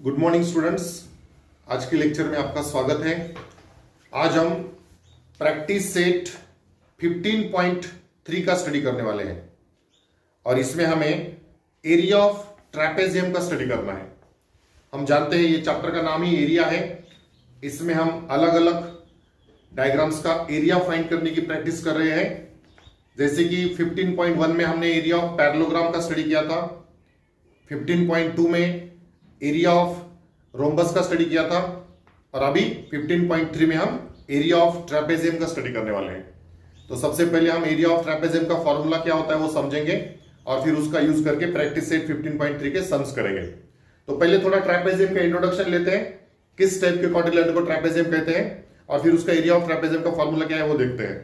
Good morning students. आज के lecture में आपका स्वागत है। आज हम प्रैक्टिस सेट 15.3 का स्टडी करने वाले हैं और इसमें हमें एरिया ऑफ ट्रैपेजियम का स्टडी करना है। हम जानते हैं ये चैप्टर का नाम ही एरिया है। इसमें हम अलग अलग डायग्राम्स का एरिया फाइंड करने की प्रैक्टिस कर रहे हैं। जैसे कि 15.1 में हमने एरिया ऑफ पैरेललोग्राम का स्टडी किया था, 15.2 में एरिया ऑफ रोम्बस का स्टडी किया था और अभी 15.3 में हम एरिया ऑफ ट्रैपेजियम का स्टडी करने वाले हैं। तो सबसे पहले हम एरिया ऑफ ट्रैपेजियम का फॉर्मूला क्या होता है वो समझेंगे और फिर उसका यूज करके प्रैक्टिस सेट 15.3 के सम्स करेंगे। तो पहले थोड़ा ट्रैपेजियम का इंट्रोडक्शन लेते हैं, किस टाइप के क्वाड्रिलेटरल को ट्रैपेजियम कहते हैं और फिर उसका एरिया ऑफ ट्रैपेजियम का फॉर्मूला क्या है वो देखते हैं।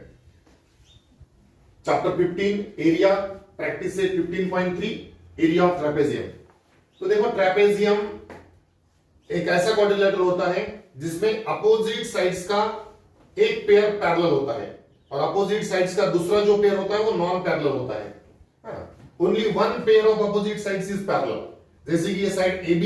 Chapter 15 area, practice set 15.3 area of trapezium. तो देखो, ट्रैपेजियम एक ऐसा क्वाड्रिलेटरल होता है जिसमें अपोजिट साइड्स का एक पेयर पैरेलल होता है और अपोजिट साइड्स का दूसरा जो पेयर होता है वो नॉन पैरेलल होता है। Only one pair of opposite sides is parallel. जैसे कि ये side AB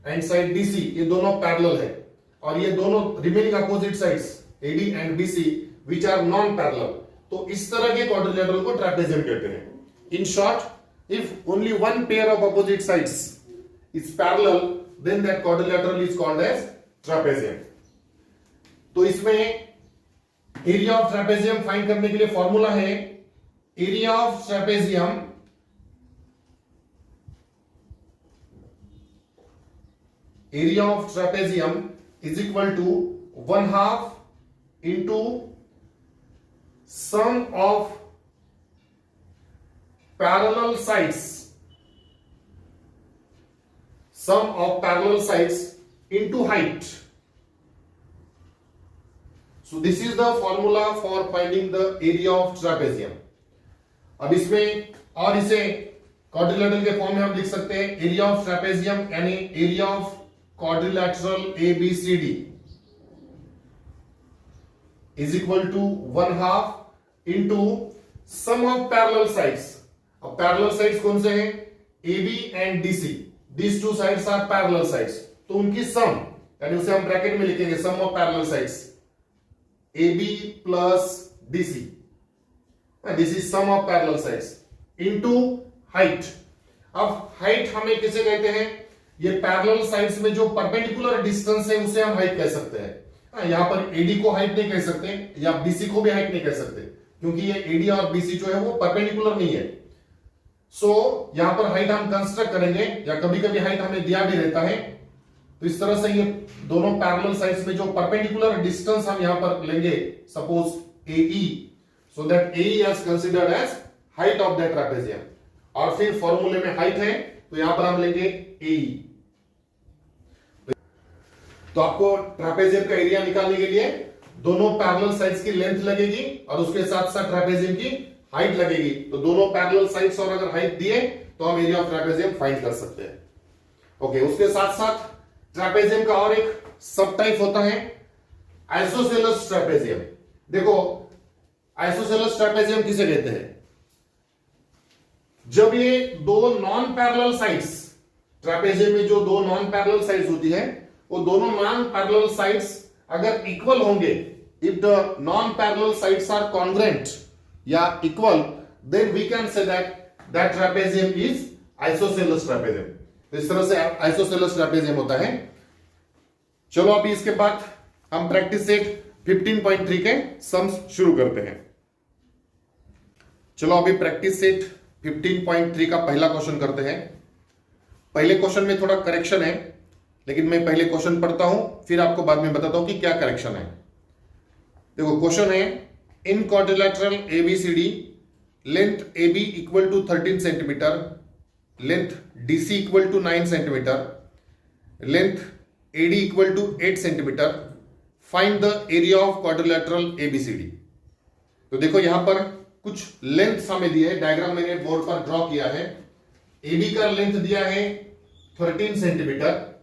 and side BC ये दोनों पैरेलल है और ये दोनों remaining opposite sides AD and BC which are non parallel. तो इस तरह के क्वाड्रिलेटरल को ट्रैपेजियम कहते हैं। In short, if only one pair of opposite sides is parallel, then that quadrilateral is called as trapezium. तो इसमें एरिया ऑफ ट्रैपेजियम फाइंड करने के लिए फॉर्मूला है area of trapezium is equal to 1/2 into sum of parallel sides, sum of parallel sides into height. So this is the formula for finding the area of trapezium. अब इसमें और इसे quadrilateral के form में हम लिख सकते हैं एरिया ऑफ ट्रैपेजियम यानी area of quadrilateral ABCD is equal to 1/2 into sum of parallel sides. अब पैरेलल साइड्स कौन से हैं? AB and DC, these two sides are parallel sides, तो उनकी सम यानी उसे हम ब्रैकेट में लिखेंगे sum of parallel sides AB plus DC, this is sum of parallel sides into height. अब हाइट हमें किसे कहते हैं? ये पैरेलल साइड्स में जो परपेंडिकुलर डिस्टेंस है उसे हम हाइट कह सकते हैं। यहां पर AD को हाइट नहीं कह सकते या BC को भी हाइट नहीं कह सकते क्योंकि ये AD और BC जो है वो परपेंडिकुलर नहीं है। सो यहां पर हाइट हम कंस्ट्रक्ट करेंगे या कभी कभी हाइट हमें दिया भी रहता है। तो इस तरह से ये दोनों पैरेलल साइड्स में जो परपेंडिकुलर डिस्टेंस हम यहां पर लेंगे, suppose AE, so that AE is considered as height of that trapezium और फिर फॉर्मूले में हाइट है तो यहां पर हम लेंगे AE। तो आपको ट्रैपेजियम का एरिया निकालने के लिए दोनों पैरेलल साइड्स की लेंथ लगेगी और उसके साथ साथ ट्रैपेजियम की हाइट लगेगी। तो दोनों पैरेलल साइड्स और अगर हाइट दिए तो हम एरिया ऑफ ट्रैपेजियम फाइंड कर सकते हैं। ओके, उसके साथ साथ ट्रैपेजियम का और एक सब टाइप होता है आइसोसेलेस ट्रैपेजियम। देखो, आइसोसेलेस ट्रैपेजियम किसे कहते हैं? जब ये दो नॉन पैरेलल साइड्स, ट्रैपेजियम में जो दो नॉन पैरेलल साइड्स होती है वो दोनों नॉन पैरेलल साइड्स अगर इक्वल होंगे, if the non parallel sides are congruent या equal, then we can say that trapezium is isosceles trapezium. तो इस तरह से आइसोसेलेस ट्रैपेजियम होता है। चलो अभी इसके बाद हम प्रैक्टिस सेट 15.3 के सम्स शुरू करते हैं। चलो अभी प्रैक्टिस सेट 15.3 का पहला क्वेश्चन करते हैं। पहले क्वेश्चन में थोड़ा करेक्शन है, लेकिन मैं पहले क्वेश्चन पढ़ता हूं फिर आपको बाद में बताता हूं कि क्या करेक्शन है। देखो, क्वेश्चन है in quadrilateral ABCD, length AB equal to 13 centimeter, length DC equal to 9 centimeter, length AD equal to 8 centimeter, find the area of quadrilateral ABCD। तो देखो यहां पर कुछ लेंथ हमें दिया है, डायग्राम मैंने बोर्ड पर ड्रॉ किया है। AB का लेंथ दिया है 13 सेंटीमीटर,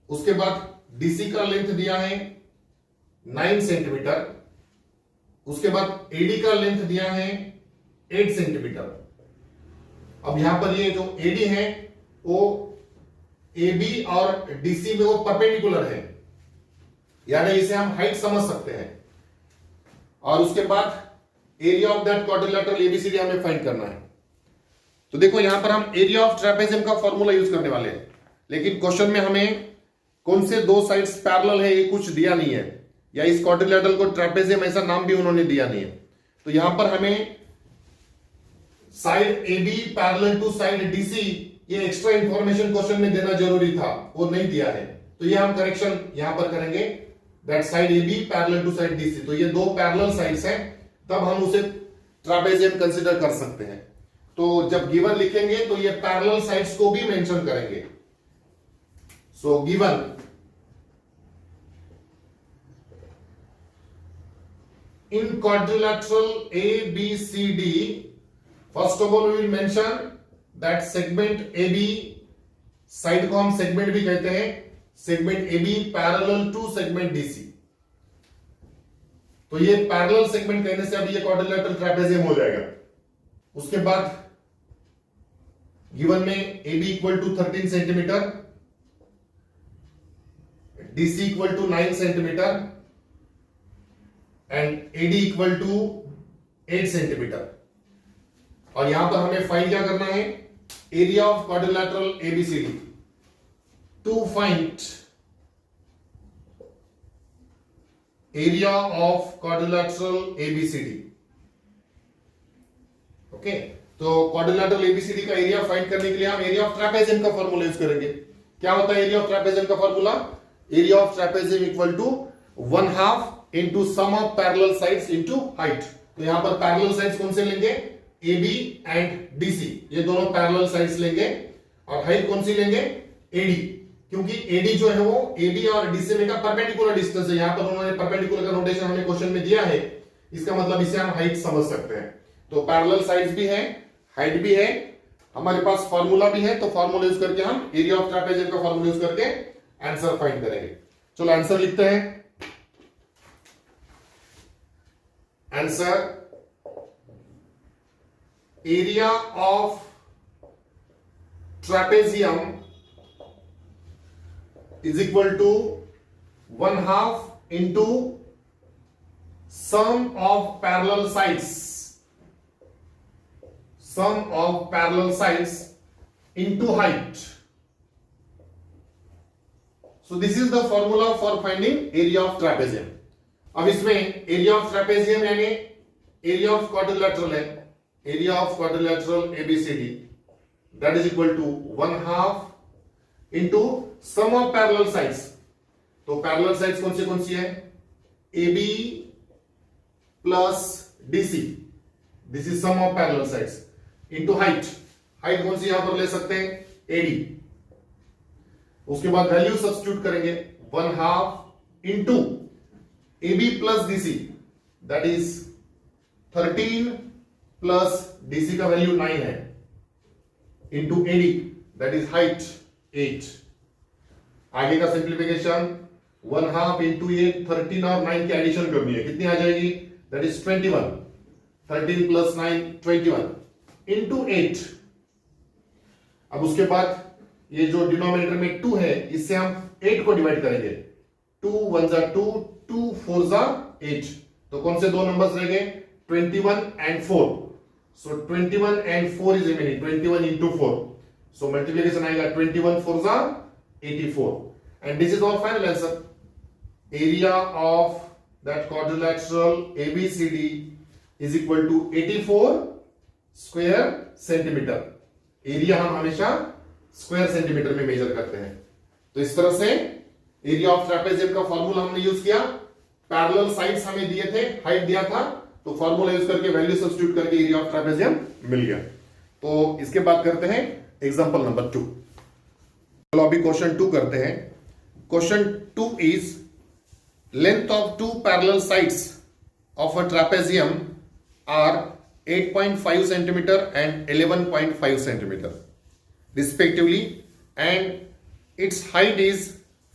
उसके बाद DC का लेंथ दिया है 9 सेंटीमीटर, उसके बाद AD का लेंथ दिया है 8 सेंटीमीटर। अब यहां पर ये जो AD है वो ए बी और डीसी में वो परपेंडिकुलर है, यानी इसे हम हाइट समझ सकते हैं। और उसके बाद area of that quadrilateral ABCD हमें फाइंड करना है। तो देखो यहां पर हम एरिया ऑफ ट्रेपेजियम का फॉर्मूला यूज करने वाले हैं, लेकिन क्वेश्चन में हमें कौन से दो साइड्स पैरेलल है ये कुछ दिया नहीं है, या इस क्वाड्रिलेटरल को ट्रेपेजियम ऐसा नाम भी उन्होंने दिया नहीं है। तो यहां पर हमें side A B parallel to side DC, ये एक्स्ट्रा इंफॉर्मेशन क्वेश्चन में देना जरूरी था, वो नहीं दिया है। तो ये हम करेक्शन यहां पर करेंगे, that side A B parallel to side DC. तो ये दो पैरेलल साइड्स हैं, तब हम उसे ट्रेपेजियम कंसीडर कर सकते हैं। तो जब गिवन लिखेंगे तो ये पैरेलल साइड्स को भी मेंशन करेंगे। So given in quadrilateral ABCD, first of all we will mention that segment AB, साइड को हम सेगमेंट भी कहते हैं, segment AB parallel to segment DC। तो ये पैरेलल सेगमेंट कहने से अभी ये क्वाड्रिलेटरल ट्रेपेजियम हो जाएगा। उसके बाद गिवन में AB equal to 13 centimetre, DC equal to 9 centimetre and AD equal to 8 centimetre. और यहां पर हमें फाइंड क्या करना है, area of quadrilateral ABCD. To find area of quadrilateral ABCD, okay. तो क्वाड्रिलेटरल एबीसीडी का एरिया फाइंड करने के लिए हम एरिया ऑफ ट्रेपेजियम का फॉर्मूला यूज करेंगे। क्या होता है एरिया ऑफ ट्रेपेजियम का formula, area of trapezium equal to 1/2 into sum of parallel sides into height. तो यहां पर पैरेलल साइड्स कौन से लेंगे, ए बी एंड डीसी, ये दोनों पैरेलल साइड्स लेंगे। और हाइट कौन सी लेंगे, एडी, क्योंकि एडी जो है वो ए बी और डीसी में का परपेंडिकुलर डिस्टेंस है। यहां पर उन्होंने परपेंडिकुलर का नोटेशन हमें क्वेश्चन में दिया है, इसका मतलब इसे हम हाइट समझ सकते हैं। तो पैरेलल साइड्स भी है, हाइट भी है, हमारे पास फॉर्मूला भी है। तो फॉर्मूला यूज करके हम एरिया ऑफ ट्रेपेजियम का फॉर्मूला यूज करके आंसर फाइंड करेंगे। चलो आंसर लिखते हैं। Answer, area of trapezium is equal to 1/2 into sum of parallel sides, sum of parallel sides into height. So this is the formula for finding area of trapezium. अब इसमें area of trapezium यानी area of quadrilateral है, area of quadrilateral ABCD, that is equal to 1/2 into sum of parallel sides. तो parallel sides कौन सी है, A B plus DC, this is sum of parallel sides, into height. Height कौन सी यहां पर ले सकते हैं, एडी। उसके बाद वैल्यू सब्स्टिट्यूट करेंगे, 1/2 into AB plus DC, that is 13 plus DC का वैल्यू 9 है, into AD, that is height 8। आगे का सिंप्लीफिकेशन, 1/2 into 8, 13 और 9 की एडिशन करनी है, कितनी आ जाएगी, that is 21, 13 plus 9 21 into 8। अब उसके बाद ये जो डिनोमिनेटर में 2 है, इससे हम 8 को डिवाइड करेंगे, 2 1 जा 2, 2 4 जा 8। तो कौन से दो नंबर्स रह गए, 21 and 4। So 21 and 4 is remaining, 21 into 4। So multiplication आएगा 21 4 जा 84। And this is our final answer, area of that quadrilateral ABCD is equal to 84 square centimetre. Area हम हमेशा स्क्वायर सेंटीमीटर में मेजर करते हैं। तो इस तरह से एरिया ऑफ ट्रेपेजियम का फॉर्मूला हमने यूज किया, पैरेलल साइड्स हमें दिए थे, हाइट दिया था, तो फॉर्मूला यूज करके वैल्यू सब्स्टिट्यूट करके एरिया ऑफ ट्रेपेजियम मिल गया। तो इसके बाद करते हैं एग्जांपल नंबर 2। चलो अभी क्वेश्चन 2 करते हैं। Question 2 is length of two parallel sides of a trapezium are 8.5 centimetre and 11.5 centimetre respectively and its height is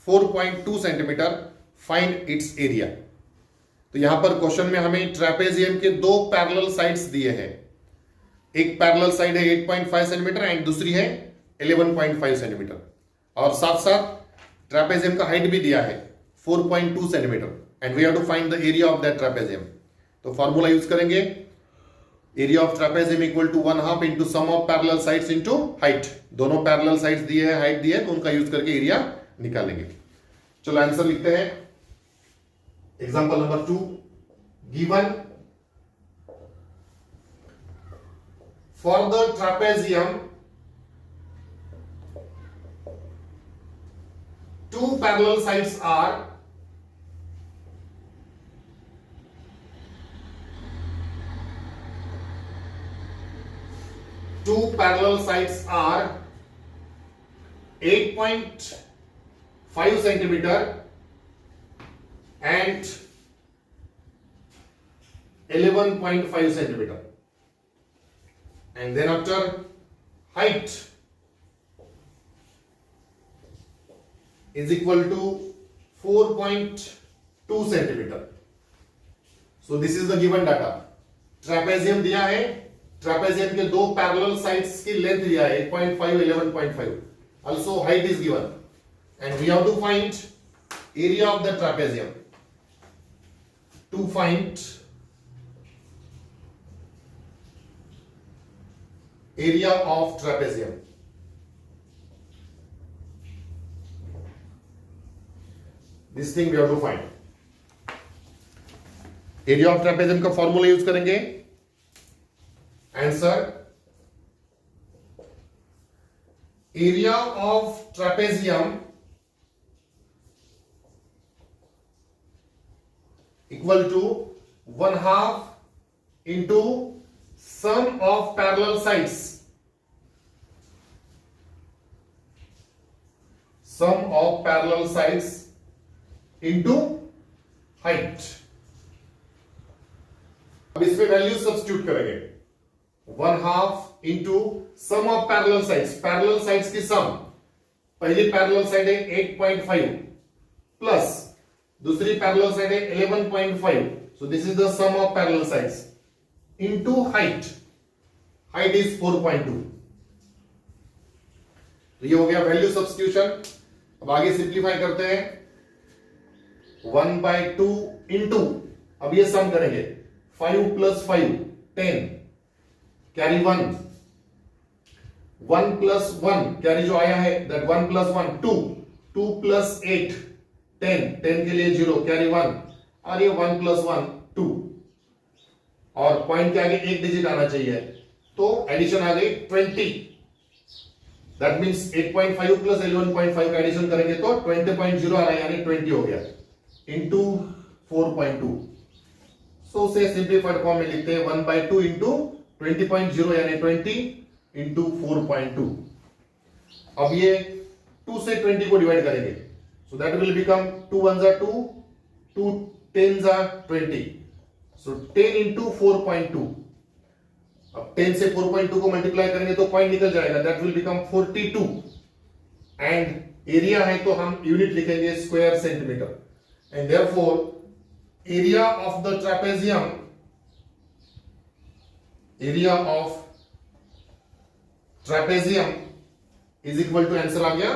4.2 centimetre, find its area. तो यहां पर क्वेश्चन में हमें ट्रेपेजियम के दो पैरेलल साइड्स दिए हैं, एक पैरेलल साइड है 8.5 सेंटीमीटर एंड दूसरी है 11.5 सेंटीमीटर। और साथ साथ ट्रापेजियम का हाइट भी दिया है 4.2 centimetre and we have to find the area of that trapezium. तो फॉर्मूला यूज करेंगे, area of trapezium equal to 1/2 into sum of parallel sides into height. दोनों पैरेलल साइड्स दिए हैं, हाइट दी है, तो उनका यूज करके एरिया निकालेंगे। चलो आंसर लिखते हैं। Example number 2, given for the trapezium two parallel sides are two parallel sides are 8.5 centimeter and 11.5 centimeter, and then after height is equal to 4.2 centimeter. So this is the given data. Trapezium दिया है, trapezium के दो parallel sides की length दिया है 8.5 11.5. Also height is given and we have to find area of the trapezium. To find area of trapezium, this thing we have to find. Area of trapezium का formula use करेंगे। Answer, area of trapezium equal to 1/2 into sum of parallel sides, sum of parallel sides into height. अब इसमें value substitute करेंगे। 1/2 into sum of parallel sides, parallel sides की sum, पहली parallel side है 8.5 plus दूसरी parallel side है 11.5, so this is the sum of parallel sides into height, height is 4.2। तो ये हो गया वैल्यू सब्स्टिट्यूशन। अब आगे सिंप्लीफाई करते हैं। 1/2 इंटू, अब ये सम करेंगे, 5 + 5 10, कैरी 1, 1 + 1 कैरी जो आया है दैट 1 + 1 2, 2 + 8 10, 10 के लिए 0 कैरी 1, और ये 1 + 1 2, और पॉइंट के आगे एक डिजिट आना चाहिए, तो एडिशन आ गई 20। दैट मींस 8.5 + 11.5 का एडिशन करेंगे तो 20.0 आ रहा है, यानी 20 हो गया इंटू 4.2। सो से सिंप्लीफाइड फॉर्म में लिखते हैं 1/2 इंटू 20.0 यानी 20 इंटू 4.2। अब ये 2 से 20 को डिवाइड करेंगे, so that will become 2 1 = 2, 2 10 = 20, so 10 into 4.2। अब 10 से 4.2 को मल्टीप्लाई करेंगे तो पॉइंट निकल जाएगा, that will become 42, and area है तो हम यूनिट लिखेंगे square centimetre, and therefore area of the trapezium, area of trapezium is equal to, answer आ गया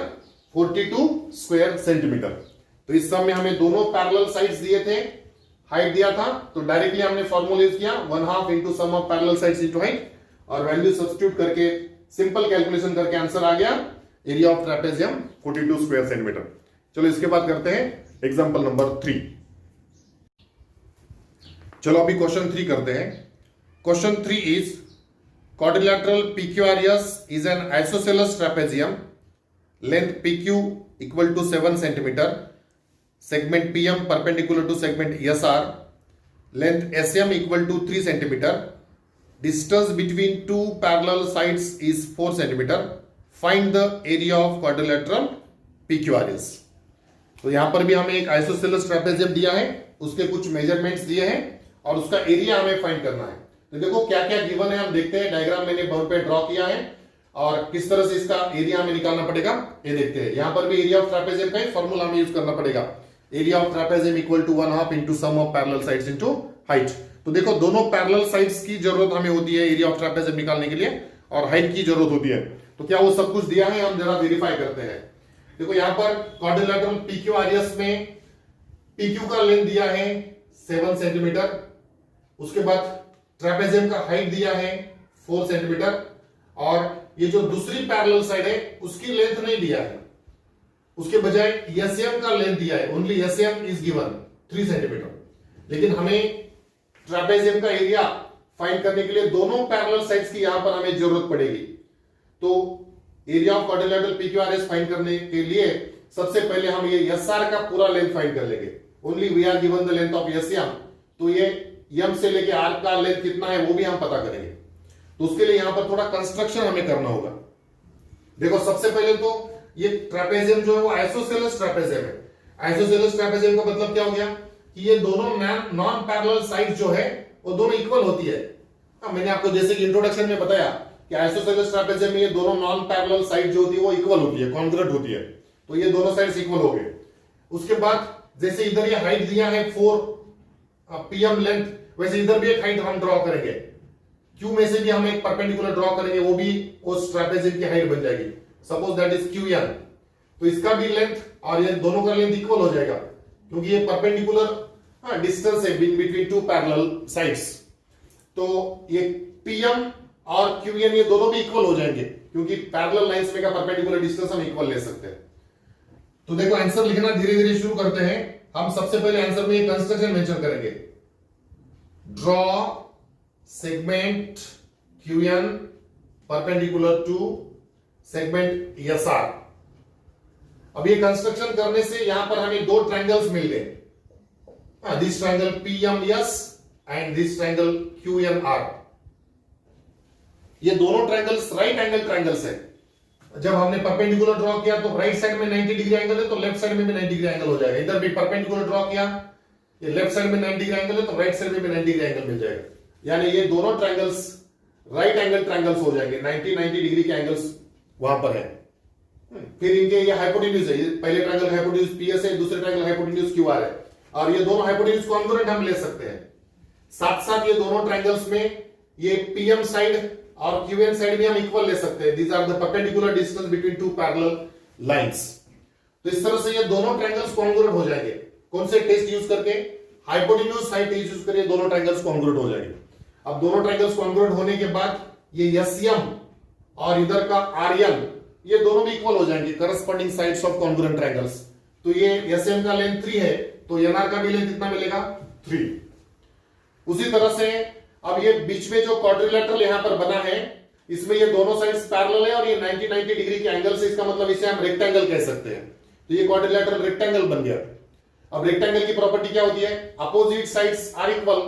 42 स्क्वायर सेंटीमीटर। तो इस सम में हमें दोनों पैरेलल साइड्स दिए थे, हाइट दिया था, तो डायरेक्टली हमने फॉर्मूला यूज किया 1/2 into sum of parallel sides into height, और वैल्यू सब्स्टिट्यूट करके सिंपल कैलकुलेशन करके आंसर आ गया area of trapezium 42 square centimetre. चलो इसके बाद करते हैं एग्जाम्पल नंबर 3। चलो अभी क्वेश्चन 3 करते हैं। Question 3 is quadrilateral PQRS is an isosceles trapezium, length PQ equal to 7 centimeter, segment PM perpendicular to segment SR, length SM equal to 3 centimeter, distance between two parallel sides is 4 centimeter, find the area of quadrilateral PQRS। तो यहां पर भी हमें एक isosceles trapezium दिया है, उसके कुछ मेजरमेंट्स दिए हैं और उसका एरिया हमें फाइंड करना है। तो देखो क्या क्या गिवन है, हम देखते हैं। डायग्राम मैंने बोर्ड पे ड्रॉ किया है और किस तरह से इसका एरिया हमें निकालना पड़ेगा ये देखते हैं। यहां पर भी एरिया ऑफ ट्रापेजियम का ही फॉर्मूला हमें यूज करना पड़ेगा। Area of trapezium equal to 1/2 into sum of parallel sides into height. तो देखो दोनों पैरेलल साइड्स की जरूरत हमें होती है एरिया ऑफ ट्रापेजियम निकालने के लिए, और हाइट की जरूरत होती है। तो क्या वो सब कुछ दिया है, हम जरा वेरीफाई करते हैं। देखो यहां पर क्वाड्रिलेटरल पीक्यूआरएस में पीक्यू का लेंथ दिया है 7 सेंटीमीटर, उसके बाद ट्रेपेजियम का हाइट दिया है 4 सेंटीमीटर, और ये जो दूसरी पैरेलल साइड है उसकी लेंथ नहीं दिया है, उसके बजाय एसएम का लेंथ दिया है, only SM is given 3 centimetre. लेकिन हमें ट्रेपेजियम का एरिया फाइंड करने के लिए दोनों पैरेलल साइड्स की यहां पर हमें जरूरत पड़ेगी। तो area of quadrilateral PQRS find करने के लिए सबसे पहले हम ये एसआर का पूरा लेंथ फाइंड कर लेंगे। Only we are given the length of SM, तो ये एम से लेके आर का लेंथ कितना है वो भी हम पता करेंगे। तो उसके लिए यहां पर थोड़ा कंस्ट्रक्शन हमें करना होगा। देखो सबसे पहले तो ये ट्रेपेजियम जो है वो आइसोसेलेस ट्रेपेजियम है। आइसोसेलेस ट्रेपेजियम का मतलब क्या हो गया कि ये दोनों नॉन पैरेलल साइड जो है वो दोनों इक्वल होती है। मैंने आपको जैसे कि इंट्रोडक्शन में बताया कि आइसोसेलेस ट्रेपेजियम में ये दोनों नॉन पैरेलल साइड जो होती है वो इक्वल होती है, कॉन्ग्रुएंट होती है, तो ये दोनों साइड्स इक्वल हो गए। उसके बाद जैसे इधर ये हाइट दिया है 4 पीएम लेंथ, वैसे इधर भी एक हाइट हम ड्रॉ करेंगे, क्यू में से भी हम एक परपेंडिकुलर ड्रॉ करेंगे, वो भी उस ट्रेपेजियम की हाइट बन जाएगी, suppose that is Q N. तो इसका भी लेंथ और ये दोनों का लेंथ इक्वल हो जाएगा क्योंकि ये परपेंडिकुलर डिस्टेंस है बिटवीन टू पैरेलल साइड्स। तो ये पीएम और क्यूएन ये दोनों भी इक्वल हो जाएंगे क्योंकि पैरेलल लाइंस में का परपेंडिकुलर डिस्टेंस हम इक्वल ले सकते हैं। तो देखो आंसर लिखना धीरे धीरे शुरू करते हैं। हम सबसे पहले आंसर में ये कंस्ट्रक्शन मेंशन करेंगे, draw segment QN perpendicular to segment SR. अब ये कंस्ट्रक्शन करने से यहां पर हमें दो ट्रायंगल्स मिल गए, this triangle PMS and this triangle QNR. ये दोनों ट्रायंगल्स राइट एंगल ट्रायंगल्स है। जब हमने परपेंडिकुलर ड्रॉ किया तो राइट साइड में 90 डिग्री एंगल है तो लेफ्ट साइड में भी 90 डिग्री एंगल हो जाएगा। इधर भी परपेंडिकुलर ड्रॉ किया, ये लेफ्ट साइड में 90 डिग्री एंगल है तो राइट साइड में भी 90 डिग्री एंगल मिल जाएगा, यानी ये दोनों ट्रायंगल्स राइट एंगल ट्रायंगल्स हो जाएंगे। 90 डिग्री के एंगल्स वहां पर है। फिर इनके ये हाइपोटेन्यूज है, पहले ट्रायंगल हाइपोटेन्यूज पीएस है, दूसरे ट्रायंगल हाइपोटेन्यूज क्यूआर है, और ये दोनों हाइपोटेन्यूज कॉन्ग्रुएंट हम ले सकते हैं। साथ साथ ये दोनों ट्रायंगल्स में ये पीएम साइड और क्यूएन साइड भी हम इक्वल ले सकते हैं। These are the perpendicular distance between two parallel lines. तो इस तरह से ये दोनों ट्रायंगल्स कॉन्ग्रुएंट हो जाएंगे। कौन से टेस्ट यूज करके? हाइपोटेन्यूज साइड टेस्ट यूज करके दोनों ट्रायंगल्स कॉन्ग्रुएंट हो जाएंगे। अब दोनों ट्रायंगल्स कॉन्ग्रुएंट होने के बाद ये एसएम और इधर का आरएन ये दोनों भी इक्वल हो जाएंगे, corresponding sides of congruent triangles. तो ये एसएम का लेंथ 3 है तो एनआर का भी लेंथ कितना मिलेगा? 3। उसी तरह से अब ये बीच में जो क्वाड्रिलेटरल यहां पर बना है इसमें ये दोनों साइड्स पैरेलल है और ये 90 डिग्री के एंगल से, इसका मतलब इसे हम रेक्टेंगल कह सकते हैं। तो ये क्वाड्रिलेटरल रेक्टेंगल बन गया। अब रेक्टेंगल की प्रॉपर्टी क्या होती है? Opposite sides are equal.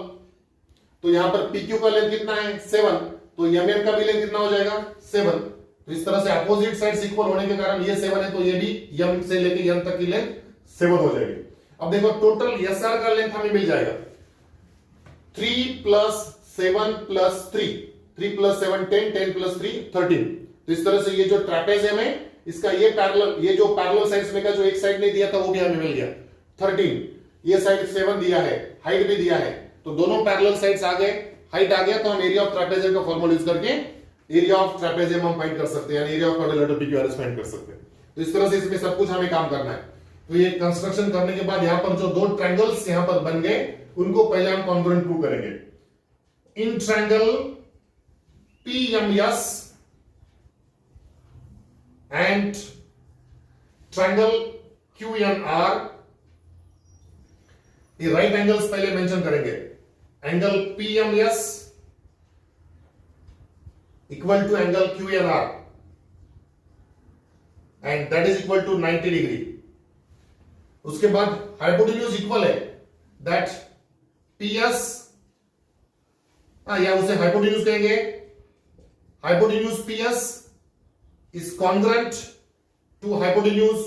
तो यहां पर पीक्यू का लेंथ कितना है? 7, तो एमएन का भी लेंथ कितना हो जाएगा? 7। तो इस तरह से अपोजिट साइड्स इक्वल होने के कारण ये 7 है तो ये भी एम से लेके एन तक की लेंथ 7 हो जाएगी। अब देखो टोटल एसआर का लेंथ हमें मिल जाएगा 3 + 7 + 3, 3 + 7 10, 10 + 3 13। तो इस तरह से ये जो ट्रेपेजियम है इसका ये पैरेलल, ये जो पैरेलल साइड्स में का जो एक साइड नहीं दिया था वो भी हमें मिल गया 13। ये साइड 7 दिया है, हाइट भी दिया है, तो दोनों पैरेलल साइड्स आ गए, हाइट आ गया, तो हम एरिया ऑफ ट्रेपेजियम का फॉर्मूला यूज करके एरिया ऑफ ट्रेपेजियम हम फाइंड कर सकते हैं, यानी area of quadrilateral PQRS find कर सकते हैं। तो इस तरह से इसमें सब कुछ हमें काम करना है। तो ये कंस्ट्रक्शन करने के बाद यहां पर जो दो ट्रायंगल्स यहां पर बन गए उनको पहले हम कॉन्ग्रुएंट प्रूव करेंगे। In triangle PMS and triangle QNR, ये राइट एंगल्स पहले मेंशन करेंगे। Angle PMS equal to angle QNR and that is equal to 90 degree. उसके बाद हाइपोटेन्यूज इक्वल है, दैट PS, या उसे हाइपोटेन्यूज कहेंगे, hypotenuse PS is congruent to hypotenuse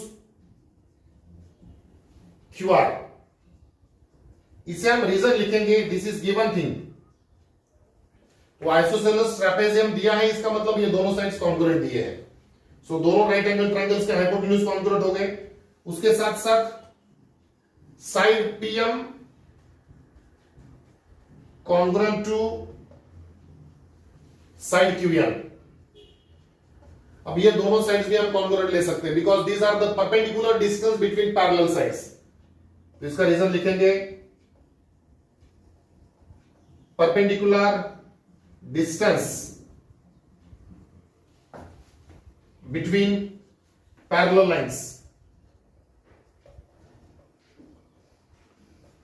QR। इसे हम रीजन लिखेंगे, दिस इज गिवन थिंग। वो आइसोसेलेस ट्रेपेजियम दिया है, इसका मतलब ये दोनों साइड्स कॉन्ग्रुएंट दिए हैं। सो दोनों राइट एंगल ट्रायंगल्स के हाइपोटेन्यूज कॉन्ग्रुएंट हो गए। उसके साथ साथ side PM congruent to side QN। अब ये दोनों साइड्स भी हम कॉन्ग्रुएंट ले सकते हैं because these are the perpendicular distance between parallel sides. तो इसका रीजन लिखेंगे perpendicular distance between parallel lines,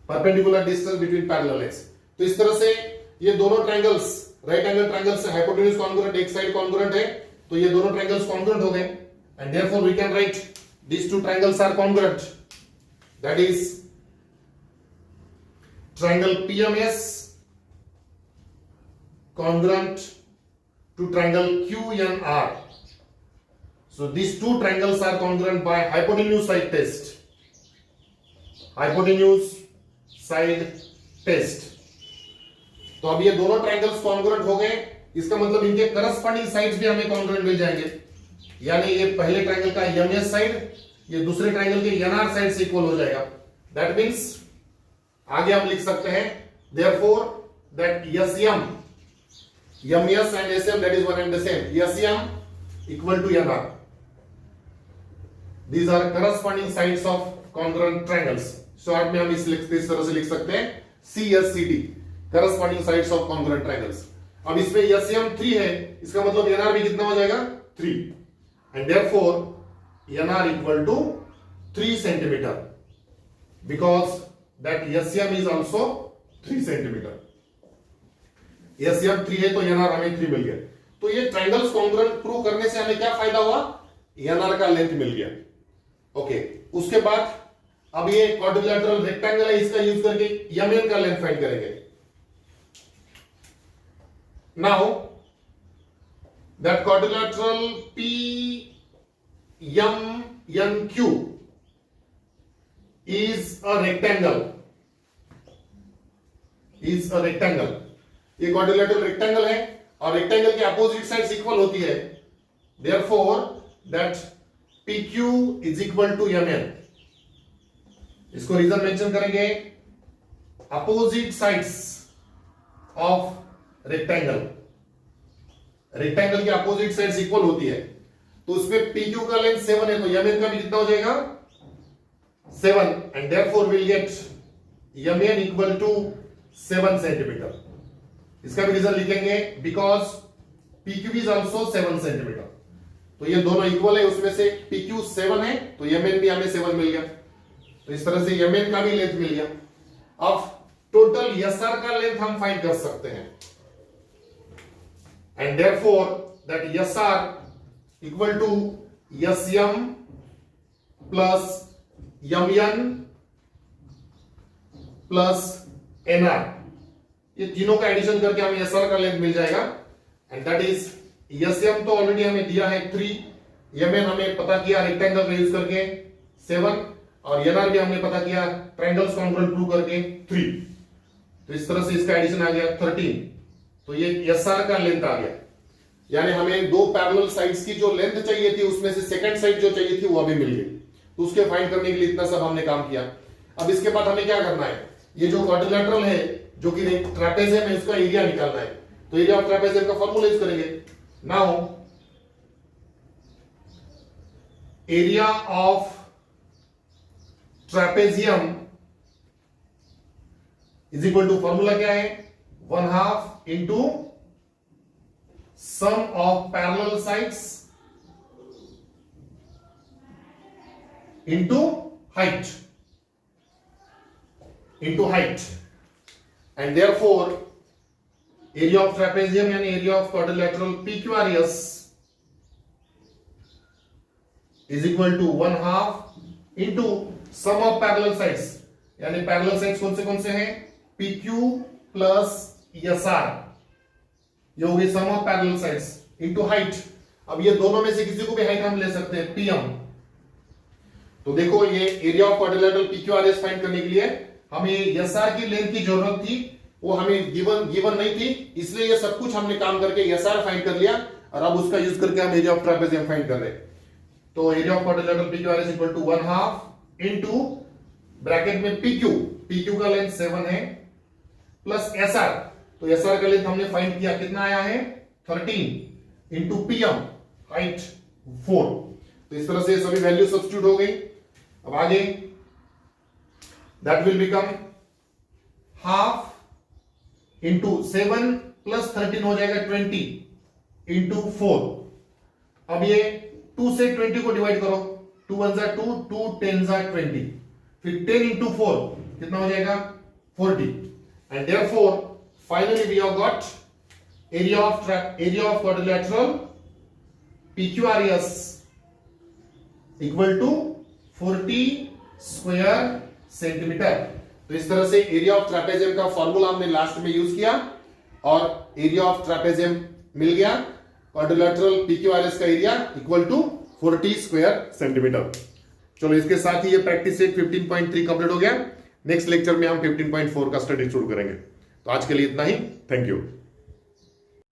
perpendicular distance between parallel lines. तो इस तरह से ये दोनों ट्रायंगल्स, राइट एंगल ट्रायंगल से हाइपोटेन्यूज कॉन्ग्रुएंट, एक साइड कॉन्ग्रुएंट है, तो ये दोनों ट्रायंगल्स कॉन्ग्रुएंट हो गए and therefore we can write these two triangles are congruent, that is triangle PMS congruent to triangle QNR. So these two triangles are congruent by hypotenuse side test, hypotenuse side test। तो अब ये दोनों triangles congruent हो गए, इसका मतलब इनके corresponding sides भी हमें कॉन्ग्रुएंट मिल जाएंगे, यानी ये पहले ट्रायंगल का एमएस साइड ये दूसरे ट्रायंगल के एनआर साइड से इक्वल हो जाएगा। दैट मींस आगे हम लिख सकते हैं therefore that SM, MS and SM that is one and the same, SM equal to NR, these are corresponding sides of congruent triangles. Short में हम इस तरह से लिख सकते हैं CSCD, corresponding sides of congruent triangles. अब इसमें एसएम 3 है, इसका मतलब एनआर भी कितना हो जाएगा 3 and therefore NR equal to 3 centimeter because that SM is also 3 centimeter। SM 3 है तो NR हमें 3 मिल गया। तो ये ट्रायंगल्स कॉन्ग्रुएंट प्रूव करने से हमें क्या फायदा हुआ, NR का लेंथ मिल गया। ओके, उसके बाद अब ये क्वाड्रिलैटरल रेक्टेंगल है, इसका यूज करके MN का लेंथ फाइंड करेंगे। Now that quadrilateral PMNQ is a rectangle, is a rectangle। ये क्वाड्रिलैटरल रेक्टेंगल है और रेक्टेंगल की अपोजिट साइड्स इक्वल होती है, therefore that PQ is equal to MN। इसको रीजन मेंशन करेंगे, opposite sides of rectangle, rectangle की अपोजिट साइड्स इक्वल होती है, तो उसमें PQ का लेंथ 7 है तो MN का भी कितना हो जाएगा 7 and therefore will get MN equal to 7 centimetre. इसका भी रीजन लिखेंगे because PQ is also 7 centimetre. तो ये दोनों इक्वल है, उसमें से PQ 7 है तो MN भी हमें 7 मिल गया, तो इस तरह से MN का भी लेंथ मिल गया। अब टोटल SR का लेंथ हम फाइंड कर सकते हैं and therefore that SR equal to SM plus MN plus NR, ये तीनों का एडिशन करके हमें SR का लेंथ मिल जाएगा एंड दैट इज SM तो ऑलरेडी हमें दिया है 3, MN हमें पता किया रेक्टेंगल का यूज करके 7 और NR भी हमने पता किया ट्रायंगल्स कॉन्ग्रुएंट प्रूव करके 3। तो इस तरह से इसका एडिशन आ गया 13, तो ये SR का लेंथ आ गया, यानी हमें दो पैरेलल साइड्स की जो लेंथ चाहिए थी उसमें से सेकंड साइड जो चाहिए थी वो अभी मिल गई। तो उसके फाइंड करने के लिए इतना सब हमने काम किया। अब इसके बाद हमें क्या करना है, ये जो क्वाड्रिलैटरल है जो कि ट्रापेजियम है इसका एरिया निकालना है, तो एरिया ऑफ ट्रापेजियम का फॉर्मूला यूज करेंगे। Now area of trapezium is equal to, formula क्या है 1/2 into sum of parallel sides into height, and therefore area of trapezium यानी area of quadrilateral PQRS is equal to 1/2 into sum of parallel sides, यानी parallel sides कौन से हैं PQ plus SR, ये हो गई sum of parallel sides into height. अब ये दोनों में से किसी को भी हाइट हम ले सकते हैं PM। तो देखो ये area of quadrilateral PQRS find करने के लिए हमें SR की लेंथ की जरूरत थी, वो हमें गिवन नहीं थी, इसलिए ये सब कुछ हमने काम करके SR फाइंड कर लिया और अब उसका यूज करके हम एरिया ऑफ ट्रापेजियम फाइंड कर रहे हैं। तो area of quadrilateral PQRS equal to 1/2 into bracket में PQ का लेंथ 7 है प्लस SR, तो SR का लेंथ हमने फाइंड किया कितना आया है 13 इंटू PM हाइट 4। तो इस तरह से सभी वैल्यू सब्स्टिट्यूट हो गई। अब आगे that will become half into 7 plus 13 हो जाएगा 20 इंटू 4। अब ये 2 से 20 को डिवाइड करो, 2 1 जा 2, 2 10 जा 20, फिर 10 इंटू 4 कितना हो जाएगा 40। And therefore finally we have got area of quadrilateral PQRS equal to 40 square centimetre. तो इस तरह से एरिया ऑफ ट्रेपेजियम का फॉर्मूला हमने लास्ट में यूज किया और एरिया ऑफ ट्रेपेजियम मिल गया। क्वाड्रिलेटरल PQRS का area equal to 40 square centimetre. चलो इसके साथ ही ये प्रैक्टिस सेट 15.3 कंप्लीट हो गया। नेक्स्ट लेक्चर में हम 15.4 का स्टडी शुरू करेंगे। तो आज के लिए इतना ही। Thank you.